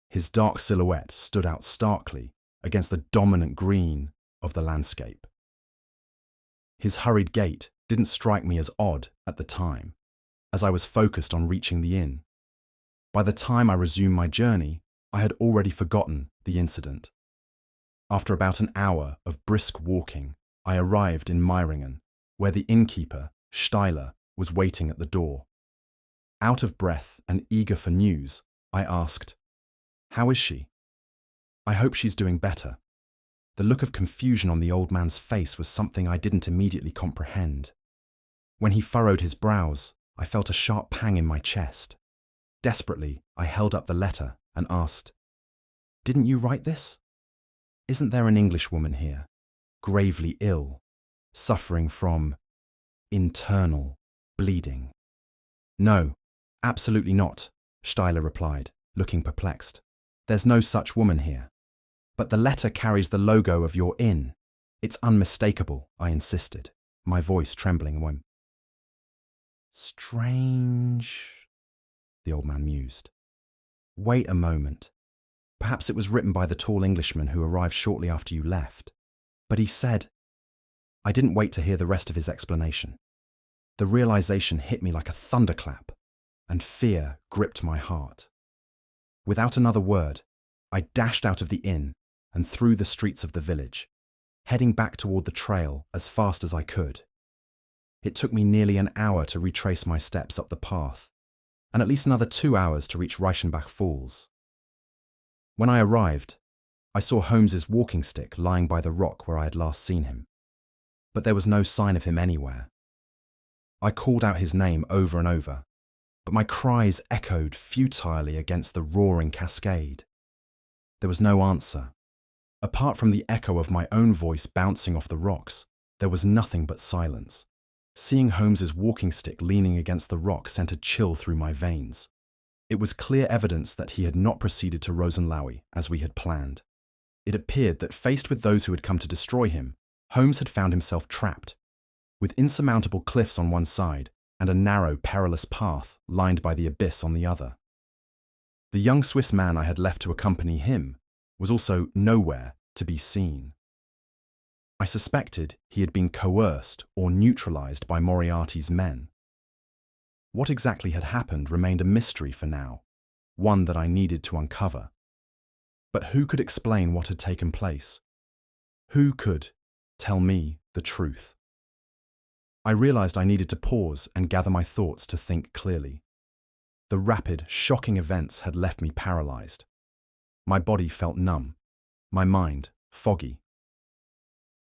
His dark silhouette stood out starkly against the dominant green of the landscape. His hurried gait didn't strike me as odd at the time, as I was focused on reaching the inn. By the time I resumed my journey, I had already forgotten the incident. After about an hour of brisk walking, I arrived in Meiringen, where the innkeeper, Steiler, was waiting at the door. Out of breath and eager for news, I asked, "How is she?" "I hope she's doing better." The look of confusion on the old man's face was something I didn't immediately comprehend. When he furrowed his brows, I felt a sharp pang in my chest. Desperately, I held up the letter and asked, "Didn't you write this? Isn't there an Englishwoman here, gravely ill?" suffering from internal bleeding. No, absolutely not, Steiler replied, looking perplexed. There's no such woman here. But the letter carries the logo of your inn. It's unmistakable, I insisted, my voice trembling. Strange, the old man mused. Wait a moment. Perhaps it was written by the tall Englishman who arrived shortly after you left. But he said... I didn't wait to hear the rest of his explanation. The realization hit me like a thunderclap, and fear gripped my heart. Without another word, I dashed out of the inn and through the streets of the village, heading back toward the trail as fast as I could. It took me nearly an hour to retrace my steps up the path, and at least another 2 hours to reach Reichenbach Falls. When I arrived, I saw Holmes's walking stick lying by the rock where I had last seen him, but there was no sign of him anywhere. I called out his name over and over, but my cries echoed futilely against the roaring cascade. There was no answer. Apart from the echo of my own voice bouncing off the rocks, there was nothing but silence. Seeing Holmes's walking stick leaning against the rock sent a chill through my veins. It was clear evidence that he had not proceeded to Rosenlaui as we had planned. It appeared that faced with those who had come to destroy him, Holmes had found himself trapped, with insurmountable cliffs on one side and a narrow, perilous path lined by the abyss on the other. The young Swiss man I had left to accompany him was also nowhere to be seen. I suspected he had been coerced or neutralized by Moriarty's men. What exactly had happened remained a mystery for now, one that I needed to uncover. But who could explain what had taken place? Who could tell me the truth? I realized I needed to pause and gather my thoughts to think clearly. The rapid, shocking events had left me paralyzed. My body felt numb, my mind foggy.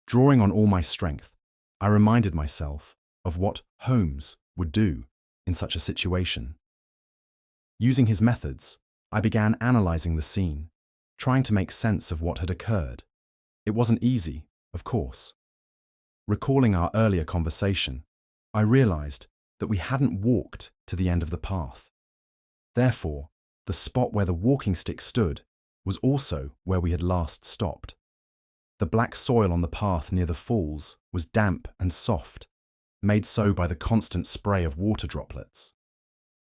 Drawing on all my strength, I reminded myself of what Holmes would do in such a situation. Using his methods, I began analyzing the scene, trying to make sense of what had occurred. It wasn't easy, of course. Recalling our earlier conversation, I realized that we hadn't walked to the end of the path. Therefore, the spot where the walking stick stood was also where we had last stopped. The black soil on the path near the falls was damp and soft, made so by the constant spray of water droplets.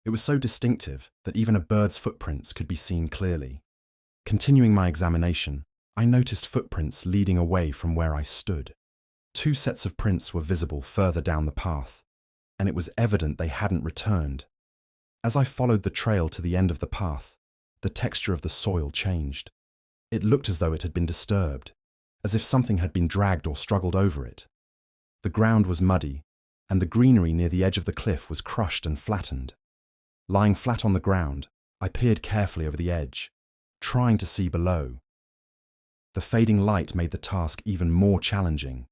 It was so distinctive that even a bird's footprints could be seen clearly. Continuing my examination, I noticed footprints leading away from where I stood. 2 sets of prints were visible further down the path, and it was evident they hadn't returned. As I followed the trail to the end of the path, the texture of the soil changed. It looked as though it had been disturbed, as if something had been dragged or struggled over it. The ground was muddy, and the greenery near the edge of the cliff was crushed and flattened. Lying flat on the ground, I peered carefully over the edge, trying to see below. The fading light made the task even more challenging.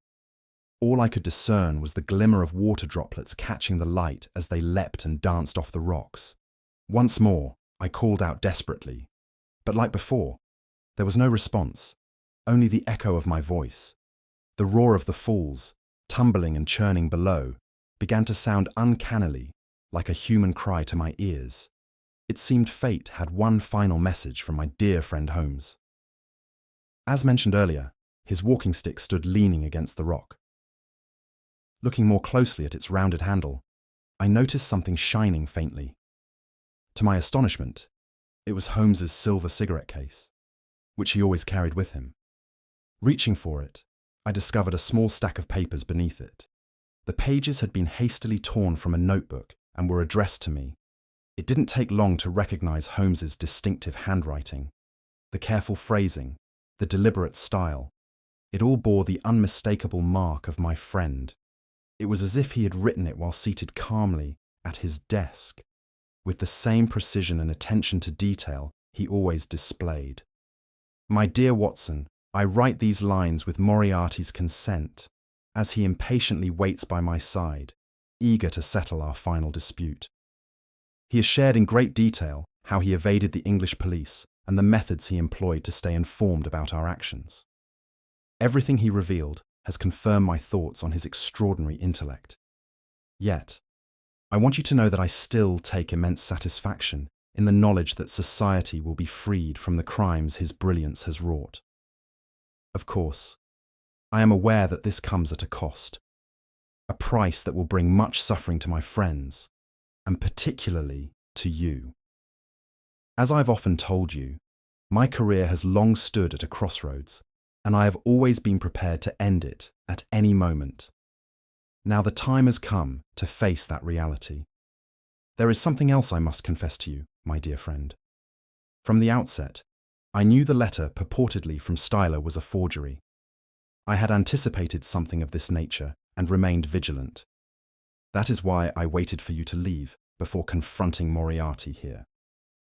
All I could discern was the glimmer of water droplets catching the light as they leapt and danced off the rocks. Once more, I called out desperately, but like before, there was no response, only the echo of my voice. The roar of the falls, tumbling and churning below, began to sound uncannily, like a human cry to my ears. It seemed fate had one final message from my dear friend Holmes. As mentioned earlier, his walking stick stood leaning against the rock. Looking more closely at its rounded handle, I noticed something shining faintly. To my astonishment, it was Holmes's silver cigarette case, which he always carried with him. Reaching for it, I discovered a small stack of papers beneath it. The pages had been hastily torn from a notebook and were addressed to me. It didn't take long to recognize Holmes's distinctive handwriting, the careful phrasing, the deliberate style. It all bore the unmistakable mark of my friend. It was as if he had written it while seated calmly at his desk, with the same precision and attention to detail he always displayed. My dear Watson, I write these lines with Moriarty's consent, as he impatiently waits by my side, eager to settle our final dispute. He has shared in great detail how he evaded the English police and the methods he employed to stay informed about our actions. Everything he revealed has confirmed my thoughts on his extraordinary intellect. Yet, I want you to know that I still take immense satisfaction in the knowledge that society will be freed from the crimes his brilliance has wrought. Of course, I am aware that this comes at a cost, a price that will bring much suffering to my friends, and particularly to you. As I've often told you, my career has long stood at a crossroads, and I have always been prepared to end it at any moment. Now the time has come to face that reality. There is something else I must confess to you, my dear friend. From the outset, I knew the letter purportedly from Styler was a forgery. I had anticipated something of this nature and remained vigilant. That is why I waited for you to leave before confronting Moriarty here.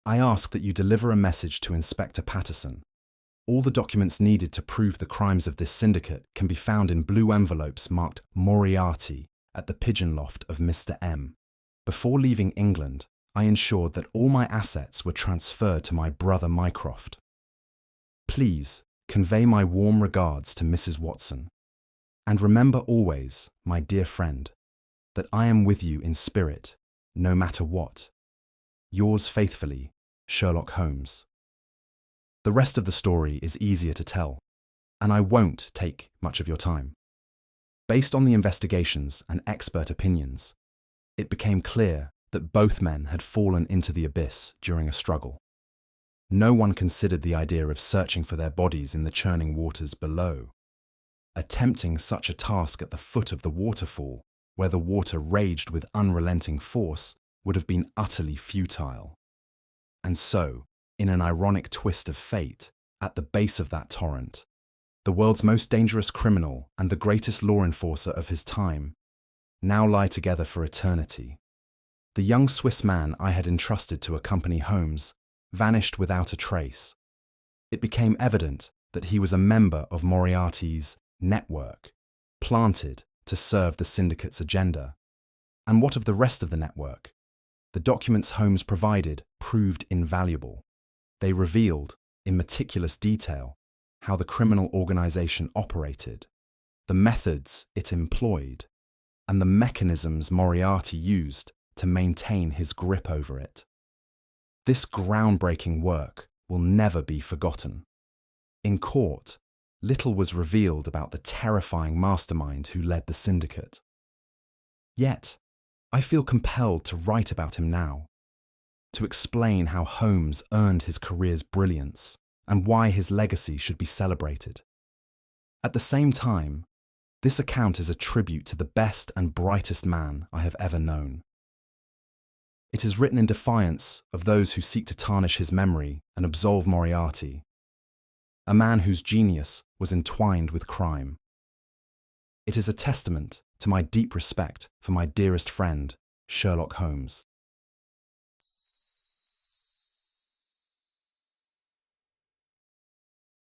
I ask that you deliver a message to Inspector Patterson. All the documents needed to prove the crimes of this syndicate can be found in blue envelopes marked Moriarty at the pigeon loft of Mr. M. Before leaving England, I ensured that all my assets were transferred to my brother Mycroft. Please convey my warm regards to Mrs. Watson. And remember always, my dear friend, that I am with you in spirit, no matter what. Yours faithfully, Sherlock Holmes. The rest of the story is easier to tell, and I won't take much of your time. Based on the investigations and expert opinions, it became clear that both men had fallen into the abyss during a struggle. No one considered the idea of searching for their bodies in the churning waters below. Attempting such a task at the foot of the waterfall, where the water raged with unrelenting force, would have been utterly futile. And so, in an ironic twist of fate, at the base of that torrent, the world's most dangerous criminal and the greatest law enforcer of his time now lie together for eternity. The young Swiss man I had entrusted to accompany Holmes vanished without a trace. It became evident that he was a member of Moriarty's network, planted to serve the syndicate's agenda. And what of the rest of the network? The documents Holmes provided proved invaluable. They revealed, in meticulous detail, how the criminal organization operated, the methods it employed, and the mechanisms Moriarty used to maintain his grip over it. This groundbreaking work will never be forgotten. In court, little was revealed about the terrifying mastermind who led the syndicate. Yet, I feel compelled to write about him now, to explain how Holmes earned his career's brilliance and why his legacy should be celebrated. At the same time, this account is a tribute to the best and brightest man I have ever known. It is written in defiance of those who seek to tarnish his memory and absolve Moriarty, a man whose genius was entwined with crime. It is a testament to my deep respect for my dearest friend, Sherlock Holmes.